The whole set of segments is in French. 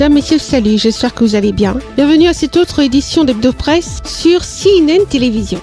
Mesdames, Messieurs, salut, j'espère que vous allez bien. Bienvenue à cette autre édition d'Hebdo Presse sur CNN Télévision.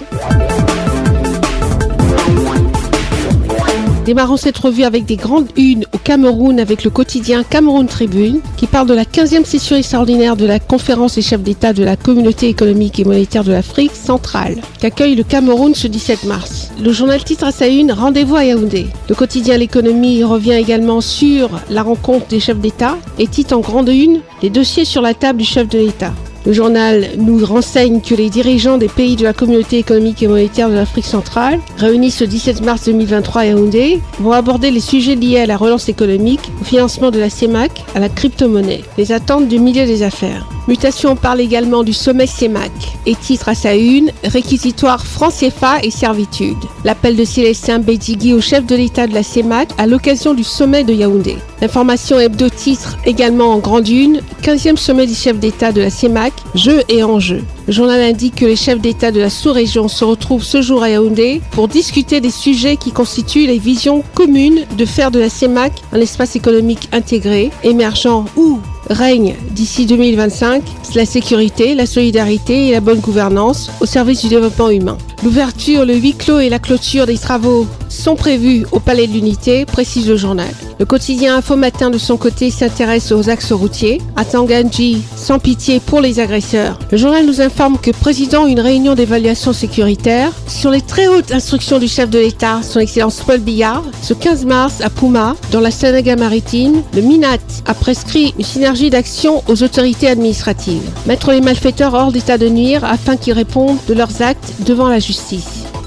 Démarrons cette revue avec des grandes unes au Cameroun avec le quotidien Cameroun Tribune qui parle de la 15e session extraordinaire de la conférence des chefs d'État de la Communauté économique et monétaire de l'Afrique centrale qu'accueille le Cameroun ce 17 mars. Le journal titre à sa une « Rendez-vous à Yaoundé ». Le quotidien L'économie revient également sur la rencontre des chefs d'État et titre en grande une « Les dossiers sur la table du chef de l'État ». Le journal nous renseigne que les dirigeants des pays de la Communauté économique et monétaire de l'Afrique centrale, réunis ce 17 mars 2023 à Yaoundé, vont aborder les sujets liés à la relance économique, au financement de la CEMAC, à la crypto-monnaie, les attentes du milieu des affaires. Mutation parle également du sommet CEMAC et titre à sa une « Réquisitoire franc CFA et servitude ». L'appel de Célestin Bédigui au chef de l'État de la CEMAC à l'occasion du sommet de Yaoundé. L'information hebdo titre également en grande une « 15e sommet des chefs d'État de la CEMAC, jeux et enjeux ». Le journal indique que les chefs d'État de la sous-région se retrouvent ce jour à Yaoundé pour discuter des sujets qui constituent les visions communes de faire de la CEMAC un espace économique intégré, émergent ou règne d'ici 2025 la sécurité, la solidarité et la bonne gouvernance au service du développement humain. L'ouverture, le huis clos et la clôture des travaux sont prévus au Palais de l'Unité, précise le journal. Le quotidien Info Matin de son côté s'intéresse aux axes routiers. À Tanganji, sans pitié pour les agresseurs. Le journal nous informe que président une réunion d'évaluation sécuritaire sur les très hautes instructions du chef de l'État, son Excellence Paul Biya, ce 15 mars à Pouma, dans la Sénégal-Maritime, le MINAT a prescrit une synergie d'action aux autorités administratives. Mettre les malfaiteurs hors d'état de nuire afin qu'ils répondent de leurs actes devant la justice.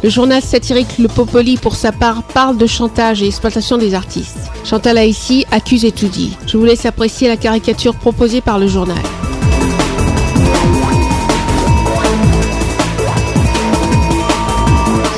Le journal satirique Le Popoli, pour sa part, parle de chantage et exploitation des artistes. Chantal Aïssi accuse et tout dit. Je vous laisse apprécier la caricature proposée par le journal.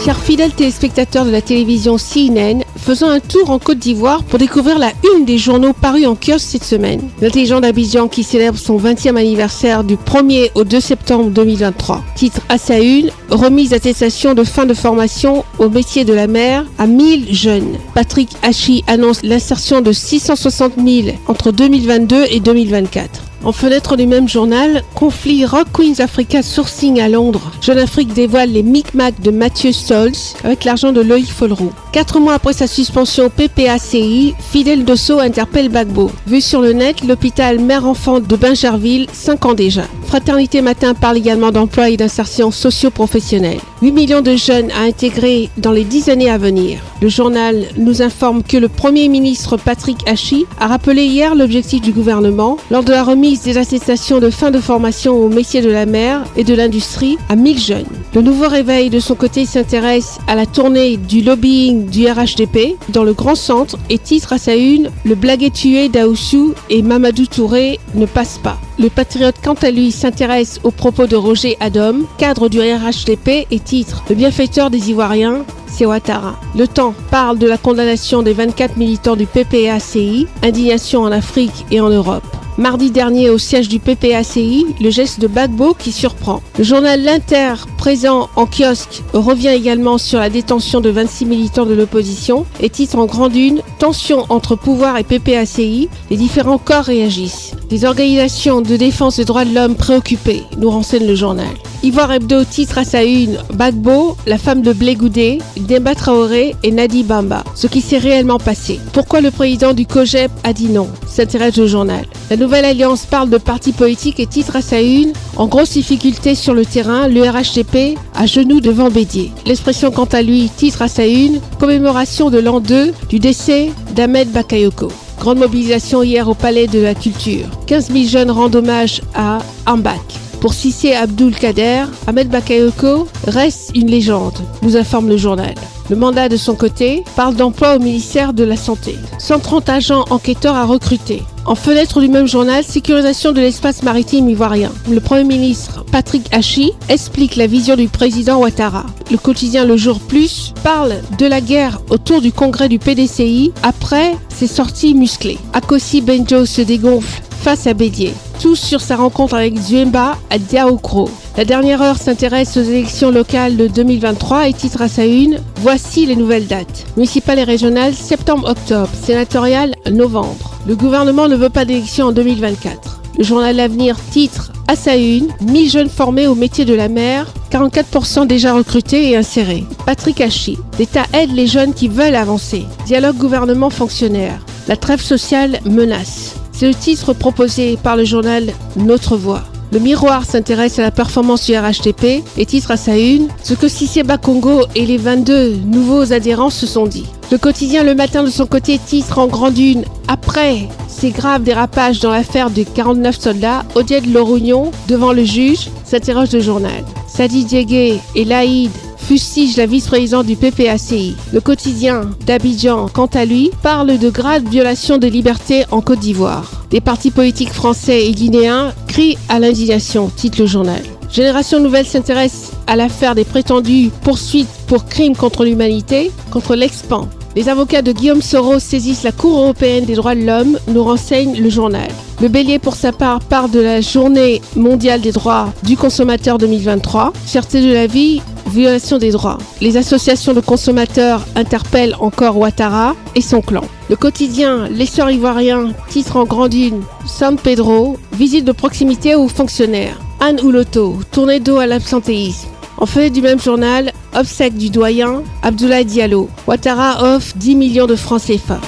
Chers fidèles téléspectateurs de la télévision CNN, faisons un tour en Côte d'Ivoire pour découvrir la une des journaux parus en kiosque cette semaine. L'intelligent d'Abidjan qui célèbre son 20e anniversaire du 1er au 2 septembre 2023. Titre à sa une, remise d'attestation de fin de formation au métier de la mer à 1000 jeunes. Patrick Hachi annonce l'insertion de 660 000 entre 2022 et 2024. En fenêtre du même journal, conflit Rock Queens Africa Sourcing à Londres. Jeune Afrique dévoile les micmacs de Mathieu Stolz avec l'argent de Loïc Folleroux. 4 mois après sa suspension au PPACI, Fidel Dosso interpelle Gbagbo. Vu sur le net, l'hôpital mère-enfant de Bingerville, 5 ans déjà. Fraternité Matin parle également d'emploi et d'insertion socio-professionnelle. 8 millions de jeunes à intégrer dans les 10 années à venir. Le journal nous informe que le Premier ministre Patrick Hachi a rappelé hier l'objectif du gouvernement lors de la remise des attestations de fin de formation au métier de la mer et de l'industrie à 1000 jeunes. Le nouveau réveil de son côté s'intéresse à la tournée du lobbying du RHDP dans le Grand Centre et titre à sa une « Le blaguet tué d'Aoussou et Mamadou Touré ne passe pas ». Le Patriote quant à lui s'intéresse aux propos de Roger Adom, cadre du RHDP et titre « Le bienfaiteur des Ivoiriens ». C'est Ouattara. Le Temps parle de la condamnation des 24 militants du PPACI, indignation en Afrique et en Europe. Mardi dernier, au siège du PPACI, le geste de Gbagbo qui surprend. Le journal L'Inter, présent en kiosque, revient également sur la détention de 26 militants de l'opposition et titre en grande une « Tension entre pouvoir et PPACI, les différents corps réagissent ». Des organisations de défense des droits de l'homme préoccupées, nous renseigne le journal. Ivoire Hebdo titre à sa une « Gbagbo, la femme de Blé Goudé, Demba Traoré et Nadi Bamba. Ce qui s'est réellement passé. Pourquoi le président du COGEP a dit non ?» s'intéresse le journal. La Nouvelle Alliance parle de partis politiques et titre à sa une « En grosse difficulté sur le terrain, le RHDP à genoux devant Bédier ». L'Expression quant à lui titre à sa une « Commémoration de l'an 2 du décès d'Ahmed Bakayoko ». Grande mobilisation hier au Palais de la Culture. 15 000 jeunes rendent hommage à Ambak. Pour Cissé Abdoul Kader, Ahmed Bakayoko reste une légende, nous informe le journal. Le mandat de son côté parle d'emploi au ministère de la Santé. 130 agents enquêteurs à recruter. En fenêtre du même journal, sécurisation de l'espace maritime ivoirien. Le Premier ministre Patrick Hachi explique la vision du président Ouattara. Le quotidien Le Jour Plus parle de la guerre autour du congrès du PDCI après ses sorties musclées. Akossi Benjo se dégonfle face à Bédier. Tous sur sa rencontre avec Zuemba à Diaoukro. La dernière heure s'intéresse aux élections locales de 2023 et titre à sa une « Voici les nouvelles dates ». Municipales et régionales, septembre-octobre. Sénatoriales, novembre. Le gouvernement ne veut pas d'élections en 2024. Le journal L'Avenir titre à sa une « 1000 jeunes formés au métier de la mer, 44% déjà recrutés et insérés ». Patrick Hachi, l'État aide les jeunes qui veulent avancer. Dialogue gouvernement-fonctionnaire. La trêve sociale menace. C'est le titre proposé par le journal Notre Voix. Le Miroir s'intéresse à la performance du RHTP et titre à sa une « Ce que Cissé Bakongo et les 22 nouveaux adhérents se sont dit ». Le quotidien Le Matin de son côté titre en grande une « Après ces graves dérapages dans l'affaire des 49 soldats, Odied Lorugnon, devant le juge, s'interroge le journal. Sadi Diégué et Laïd fustige la vice-présidente du PPACI. Le quotidien d'Abidjan, quant à lui, parle de graves violations de liberté en Côte d'Ivoire. Des partis politiques français et guinéens crient à l'indignation, titre le journal. Génération Nouvelle s'intéresse à l'affaire des prétendues poursuites pour crimes contre l'humanité contre l'Expan. Les avocats de Guillaume Soro saisissent la Cour européenne des droits de l'homme, nous renseigne le journal. Le Bélier, pour sa part, parle de la Journée mondiale des droits du consommateur 2023. Cherté de la vie, violation des droits. Les associations de consommateurs interpellent encore Ouattara et son clan. Le quotidien L'Essor ivoirien titre en grande une San Pedro, visite de proximité aux fonctionnaires. Anne Ouloto, tournée d'eau à l'absentéisme. En feuillet du même journal, obsèques du doyen Abdoulaye Diallo. Ouattara offre 10 millions de francs CFA.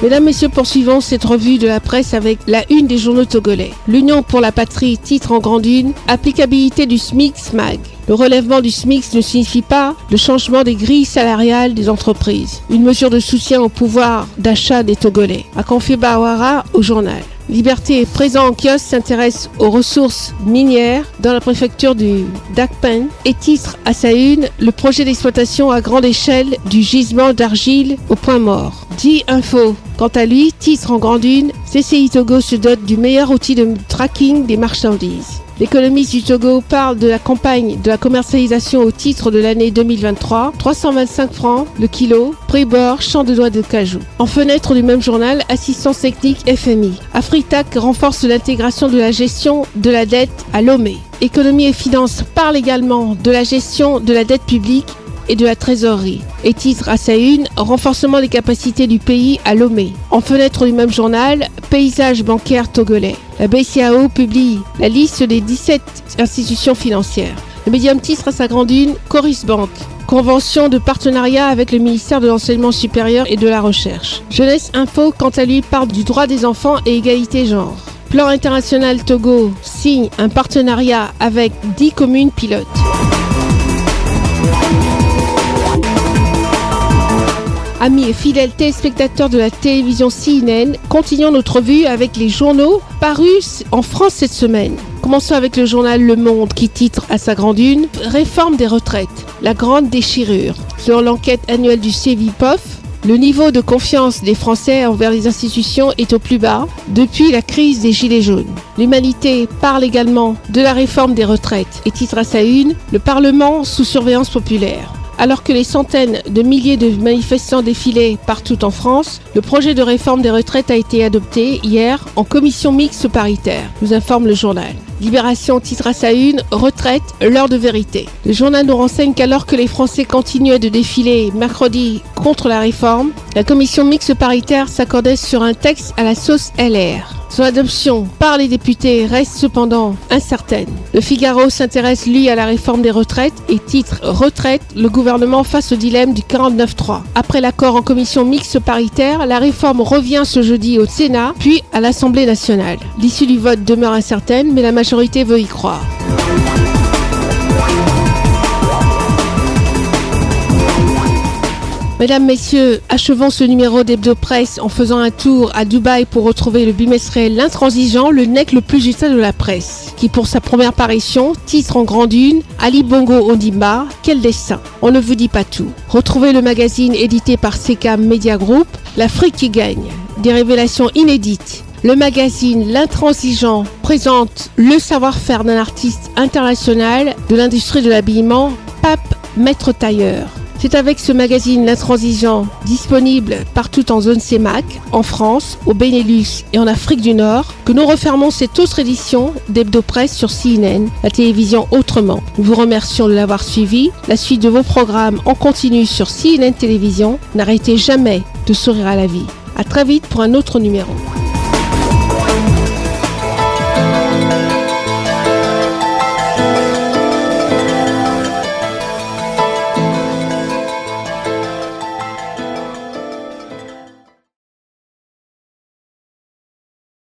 Mesdames, Messieurs, poursuivons cette revue de la presse avec la une des journaux togolais. L'Union pour la patrie titre en grande une applicabilité du SMIC-SMAG. Le relèvement du SMIC ne signifie pas le changement des grilles salariales des entreprises. Une mesure de soutien au pouvoir d'achat des Togolais, a confié Bawara au journal. Liberté présent en kiosque s'intéresse aux ressources minières dans la préfecture du Dakpen et titre à sa une le projet d'exploitation à grande échelle du gisement d'argile au point mort. Dit Info, quant à lui, titre en grande une, CCI Togo se dote du meilleur outil de tracking des marchandises. L'économiste du Togo parle de la campagne de la commercialisation au titre de l'année 2023, 325 francs le kilo, prix-bord, champ de noix de cajou. En fenêtre du même journal, assistance technique FMI. Afritac renforce l'intégration de la gestion de la dette à Lomé. Économie et finances parle également de la gestion de la dette publique et de la trésorerie. Et titre à sa une, renforcement des capacités du pays à Lomé. En fenêtre du même journal, paysage bancaire togolais. La BCAO publie la liste des 17 institutions financières. Le médium titre à sa grande une, Coris Bank. Convention de partenariat avec le ministère de l'Enseignement supérieur et de la Recherche. Jeunesse Info, quant à lui, parle du droit des enfants et égalité genre. Plan international Togo signe un partenariat avec 10 communes pilotes. Amis et fidèles téléspectateurs de la télévision CNN, continuons notre vue avec les journaux parus en France cette semaine. Commençons avec le journal Le Monde qui titre à sa grande une « Réforme des retraites, la grande déchirure ». Selon l'enquête annuelle du Cevipof, le niveau de confiance des Français envers les institutions est au plus bas depuis la crise des Gilets jaunes. L'Humanité parle également de la réforme des retraites et titre à sa une « Le Parlement sous surveillance populaire ». Alors que les centaines de milliers de manifestants défilaient partout en France, le projet de réforme des retraites a été adopté hier en commission mixte paritaire, nous informe le journal. Libération titre à sa une « Retraite, l'heure de vérité ». Le journal nous renseigne qu'alors que les Français continuaient de défiler mercredi contre la réforme, la commission mixte paritaire s'accordait sur un texte à la sauce LR. Son adoption par les députés reste cependant incertaine. Le Figaro s'intéresse lui à la réforme des retraites et titre « Retraite, le gouvernement face au dilemme du 49.3 ». Après l'accord en commission mixte paritaire, la réforme revient ce jeudi au Sénat, puis à l'Assemblée nationale. L'issue du vote demeure incertaine, mais la majorité veut y croire. Mesdames, Messieurs, achevons ce numéro d'Hebdo-Presse en faisant un tour à Dubaï pour retrouver le bimestriel L'Intransigeant, le nec le plus juste de la presse, qui pour sa première parution titre en grande une « Ali Bongo Ondimba, quel destin ?» On ne vous dit pas tout. Retrouvez le magazine édité par Secam Media Group, L'Afrique qui gagne, des révélations inédites. Le magazine L'Intransigeant présente le savoir-faire d'un artiste international de l'industrie de l'habillement, Pape Maître Tailleur. C'est avec ce magazine L'Intransigeant, disponible partout en zone CEMAC, en France, au Benelux et en Afrique du Nord, que nous refermons cette autre édition d'Hebdo-Presse sur CNN, la télévision autrement. Nous vous remercions de l'avoir suivi. La suite de vos programmes en continu sur CNN Télévision. N'arrêtez jamais de sourire à la vie. À très vite pour un autre numéro.